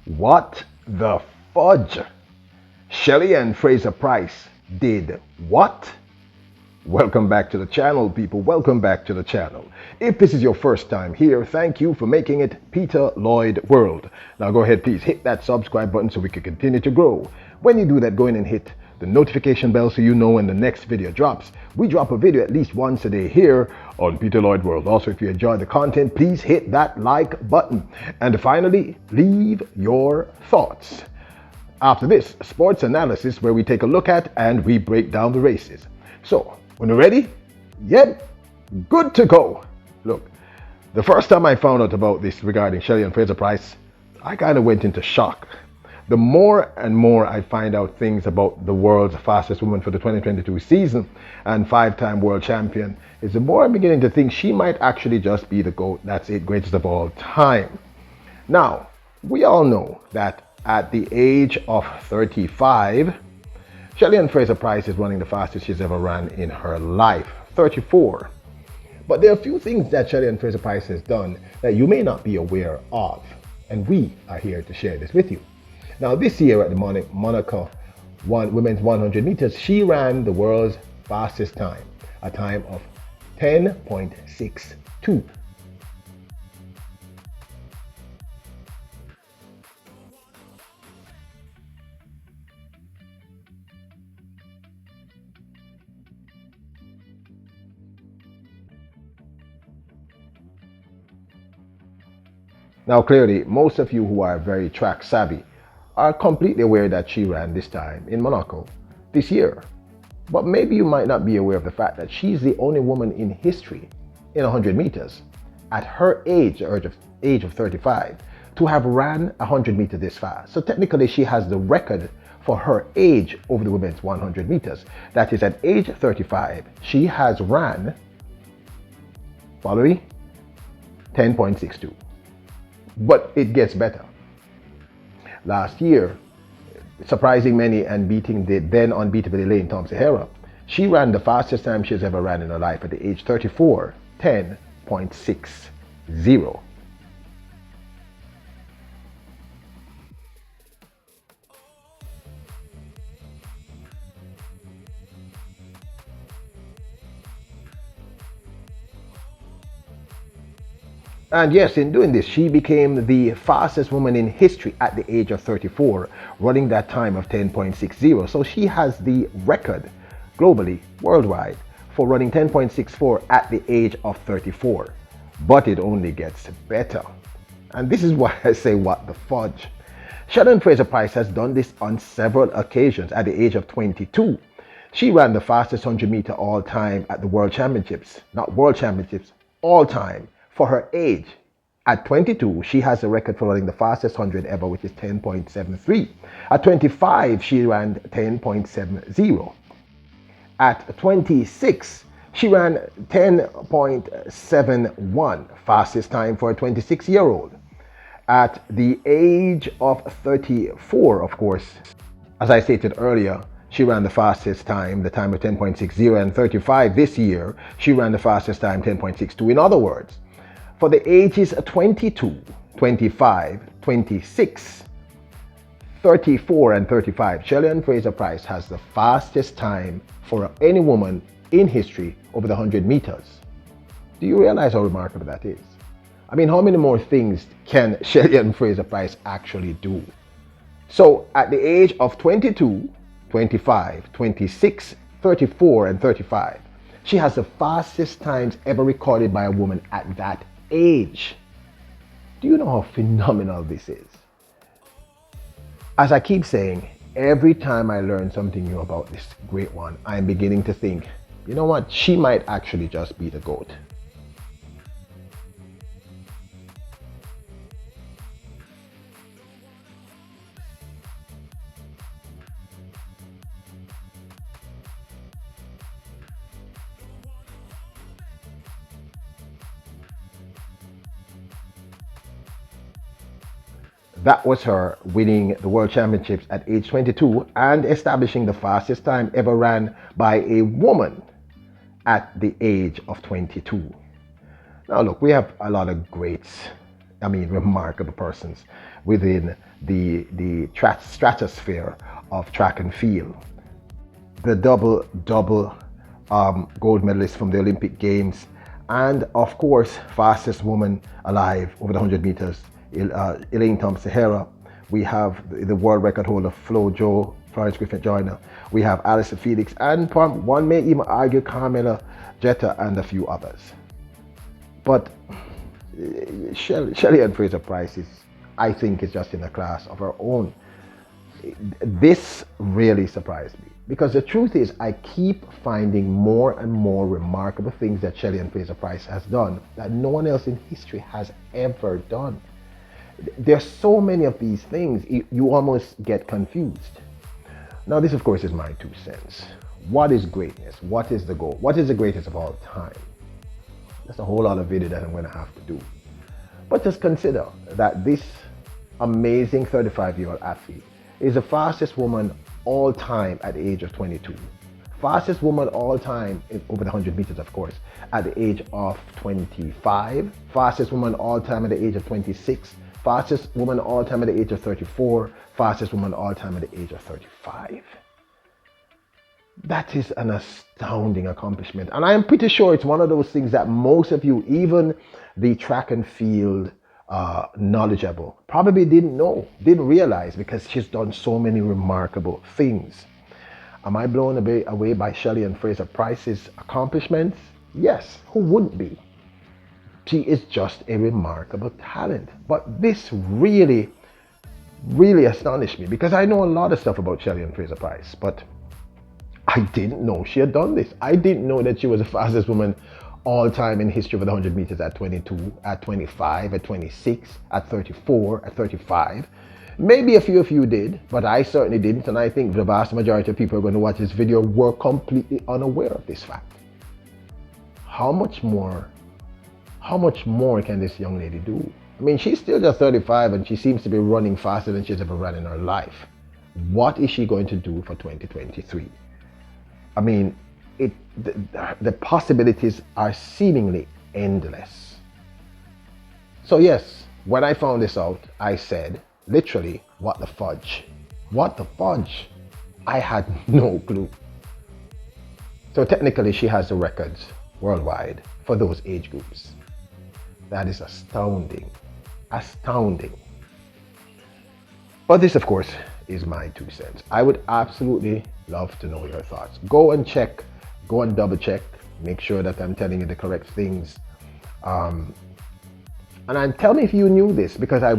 What the fudge? Shelly and Fraser Pryce did what? Welcome back to the channel, people. Welcome back to the channel. If this is your first time here, thank you for making it Peter Lloyd World. Now go ahead, please hit that subscribe button so we can continue to grow. When you do that, go in and hit the notification bell so you know when the next video drops. We drop a video at least once a day here on Peter Lloyd World. Also, if you enjoy the content, please hit that like button. And finally, leave your thoughts. After this, sports analysis where we take a look at and we break down the races. So, when you're ready, yep, good to go. Look, the first time I found out about this regarding Shelly and Fraser Pryce, I kind of went into shock. The more and more I find out things about the world's fastest woman for the 2022 season and five-time world champion, is the more I'm beginning to think she might actually just be the GOAT. That's it, greatest of all time. Now, we all know that at the age of 35, Shelly and Fraser Pryce is running the fastest she's ever ran in her life, 34. But there are a few things that Shelly and Fraser Pryce has done that you may not be aware of, and we are here to share this with you. Now, this year at the Monaco Women's 100 meters, she ran the world's fastest time, a time of 10.62. Now, clearly, most of you who are very track savvy are completely aware that she ran this time in Monaco this year. But maybe you might not be aware of the fact that she's the only woman in history in 100 meters at her age, the age of 35, to have ran 100 meters this fast. So technically, she has the record for her age over the women's 100 meters. That is, at age 35, she has ran, follow me, 10.62. But it gets better. Last year, surprising many and beating the then unbeatable Elaine Thompson-Herah, she ran the fastest time she's ever ran in her life at the age 34, 10.60. And yes, in doing this, she became the fastest woman in history at the age of 34, running that time of 10.60. So she has the record globally, worldwide, for running 10.64 at the age of 34. But it only gets better. And this is why I say what the fudge. Shelly Fraser Pryce has done this on several occasions at the age of 22. She ran the fastest 100 meter all time at the World Championships, not World Championships, all time. For her age, at 22, she has a record for running the fastest 100 ever, which is 10.73. At 25, she ran 10.70. At 26, she ran 10.71, fastest time for a 26-year-old. At the age of 34, of course, as I stated earlier, she ran the fastest time, the time of 10.60, and 35 this year, she ran the fastest time, 10.62. In other words, for the ages 22, 25, 26, 34, and 35, Shelly and Fraser Pryce has the fastest time for any woman in history over the 100 meters. Do you realize how remarkable that is? I mean, how many more things can Shelly and Fraser Pryce actually do? So at the age of 22, 25, 26, 34, and 35, she has the fastest times ever recorded by a woman at that age. Do you know how phenomenal this is? As I keep saying, every time I learn something new about this great one, I'm beginning to think, you know what, she might actually just be the GOAT. That was her winning the World Championships at age 22 and establishing the fastest time ever ran by a woman at the age of 22. Now look, we have a lot of greats remarkable persons within the stratosphere of track and field. The double gold medalist from the Olympic Games, and of course, fastest woman alive over the 100 meters, Elaine Thompson-Herah. We have the world record holder Flo Jo, Florence Griffith Joyner. We have Alison Felix, and one may even argue Carmela Jetta and a few others. But Shelly and Fraser Pryce I think, is just in a class of her own. This really surprised me, because the truth is I keep finding more and more remarkable things that Shelly and Fraser Pryce has done that no one else in history has ever done. There's so many of these things, you almost get confused. Now this, of course, is my 2 cents. What is greatness? What is the goal? What is the greatest of all time? That's a whole lot of video that I'm going to have to do. But just consider that this amazing 35-year-old athlete is the fastest woman all time at the age of 22. Fastest woman all time over the 100 meters, of course, at the age of 25. Fastest woman all time at the age of 26. Fastest woman all time at the age of 34. Fastest woman all time at the age of 35. That is an astounding accomplishment. And I am pretty sure it's one of those things that most of you, even the track and field knowledgeable, probably didn't didn't realize, because she's done so many remarkable things. Am I blown away by Shelly and Fraser Pryce's accomplishments? Yes, who wouldn't be? She is just a remarkable talent. But this really, really astonished me, because I know a lot of stuff about Shelly and Fraser Pryce, but I didn't know she had done this. I didn't know that she was the fastest woman all time in history for the 100 meters at 22, at 25, at 26, at 34, at 35. Maybe a few of you did, but I certainly didn't, and I think the vast majority of people who are going to watch this video were completely unaware of this fact. How much more can this young lady do? I mean, she's still just 35 and she seems to be running faster than she's ever run in her life. What is she going to do for 2023? I mean, the possibilities are seemingly endless. So yes, when I found this out, I said, literally, what the fudge? What the fudge? I had no clue. So technically, she has the records worldwide for those age groups. That is astounding. Astounding. But this, of course, is my 2 cents. I would absolutely love to know your thoughts. Go and check, go and double check, make sure that I'm telling you the correct things. And tell me if you knew this, because I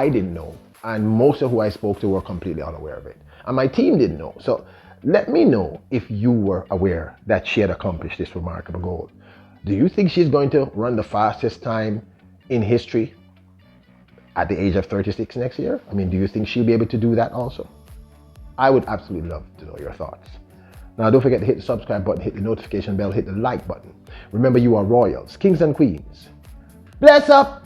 didn't know. And most of who I spoke to were completely unaware of it. And my team didn't know. So let me know if you were aware that she had accomplished this remarkable goal. Do you think she's going to run the fastest time in history at the age of 36 next year? I mean, do you think she'll be able to do that also? I would absolutely love to know your thoughts. Now, don't forget to hit the subscribe button, hit the notification bell, hit the like button. Remember, you are royals, kings and queens. Bless up!